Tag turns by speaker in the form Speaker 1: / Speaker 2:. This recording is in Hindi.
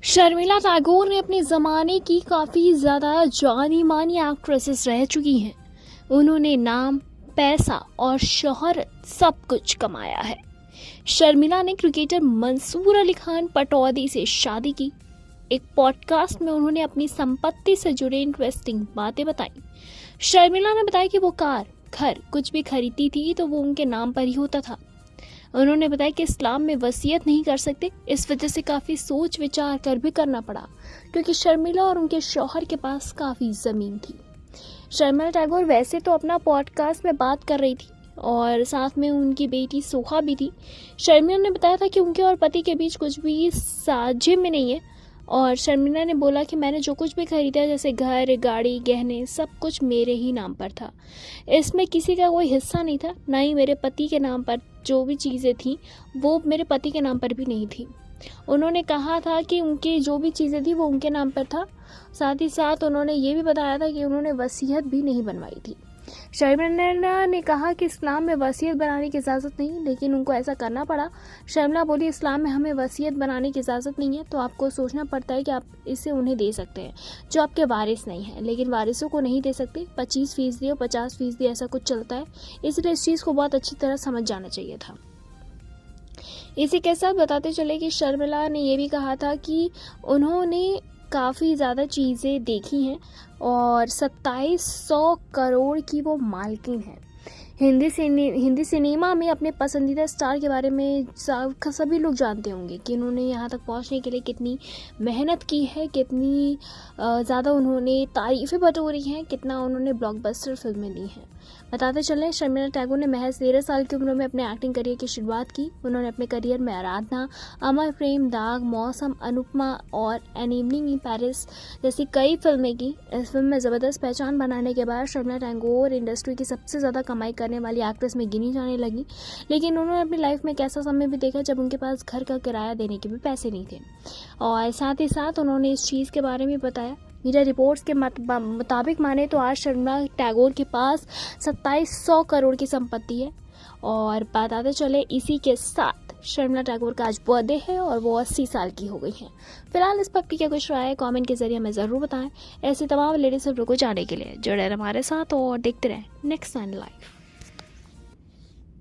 Speaker 1: शर्मिला टैगोर ने अपने ज़माने की काफ़ी ज़्यादा जानी मानी एक्ट्रेसेस रह चुकी हैं। उन्होंने नाम, पैसा और शोहरत सब कुछ कमाया है। शर्मिला ने क्रिकेटर मंसूर अली खान पटौदी से शादी की। एक पॉडकास्ट में उन्होंने अपनी संपत्ति से जुड़े इंटरेस्टिंग बातें बताई। शर्मिला ने बताया कि वो कार, घर कुछ भी खरीदती थी तो वो उनके नाम पर ही होता था। उन्होंने बताया कि इस्लाम में वसीयत नहीं कर सकते, इस वजह से काफ़ी सोच विचार कर भी करना पड़ा, क्योंकि शर्मिला और उनके शौहर के पास काफ़ी ज़मीन थी। शर्मिला टैगोर वैसे तो अपना पॉडकास्ट में बात कर रही थी और साथ में उनकी बेटी सोहा भी थी। शर्मिला ने बताया था कि उनके और पति के बीच कुछ भी साझे में नहीं है और शर्मिला ने बोला कि मैंने जो कुछ भी खरीदा जैसे घर, गाड़ी, गहने, सब कुछ मेरे ही नाम पर था। इसमें किसी का कोई हिस्सा नहीं था, ना ही मेरे पति के नाम पर जो भी चीज़ें थी वो मेरे पति के नाम पर भी नहीं थी। उन्होंने कहा था कि उनकी जो भी चीज़ें थी वो उनके नाम पर था। साथ ही साथ उन्होंने ये भी बताया था कि उन्होंने वसीयत भी नहीं बनवाई थी। शर्मिला ने कहा कि इस्लाम में वसीयत बनाने की इजाज़त नहीं, लेकिन उनको ऐसा करना पड़ा। शर्मिला बोली, इस्लाम में हमें वसीयत बनाने की इजाज़त नहीं है, तो आपको सोचना पड़ता है कि आप इसे उन्हें दे सकते हैं जो आपके वारिस नहीं है, लेकिन वारिसों को नहीं दे सकते। 25% और 50% ऐसा कुछ चलता है, इसलिए इस चीज़ को बहुत अच्छी तरह समझ जाना चाहिए था। इसी के साथ बताते चले कि शर्मिला ने ये भी कहा था कि उन्होंने काफ़ी ज़्यादा चीज़ें देखी हैं और 2700 करोड़ की वो मालकिन है। हिंदी सिनेमा में अपने पसंदीदा स्टार के बारे में सभी लोग जानते होंगे कि उन्होंने यहाँ तक पहुँचने के लिए कितनी मेहनत की है, कितनी ज़्यादा उन्होंने तारीफ़ें बटोरी हैं, कितना उन्होंने ब्लॉकबस्टर फिल्में दी हैं। बताते चलें, शर्मिला टैगोर ने महज 13 साल की उम्र में अपने एक्टिंग करियर की शुरुआत की। उन्होंने अपने करियर में आराधना, अमर प्रेम, दाग, मौसम, अनुपमा और एन इवनिंग इन पेरिस जैसी कई फिल्में की। इस फिल्म में ज़बरदस्त पहचान बनाने के बाद शर्मिला टैगोर इंडस्ट्री की सबसे ज़्यादा कमाई करने वाली एक्ट्रेस में गिनी जाने लगी। लेकिन उन्होंने अपनी लाइफ में एक ऐसा समय भी देखा जब उनके पास घर का किराया देने के भी पैसे नहीं थे, और साथ ही साथ उन्होंने इस चीज़ के बारे में बताया। मीडिया रिपोर्ट्स के मुताबिक माने तो आज शर्मिला टैगोर के पास 2700 करोड़ की संपत्ति है। और बताते चले, इसी के साथ शर्मिला टैगोर का आज बर्थडे है और वो 80 साल की हो गई हैं। फिलहाल इस पर आपकी क्या कुछ राय है, कमेंट के जरिए हमें ज़रूर बताएं। ऐसे तमाम लेडीज खबरों को जानने के लिए जुड़े रहें हमारे साथ और देखते रहें नेक्स्ट टाइम लाइव।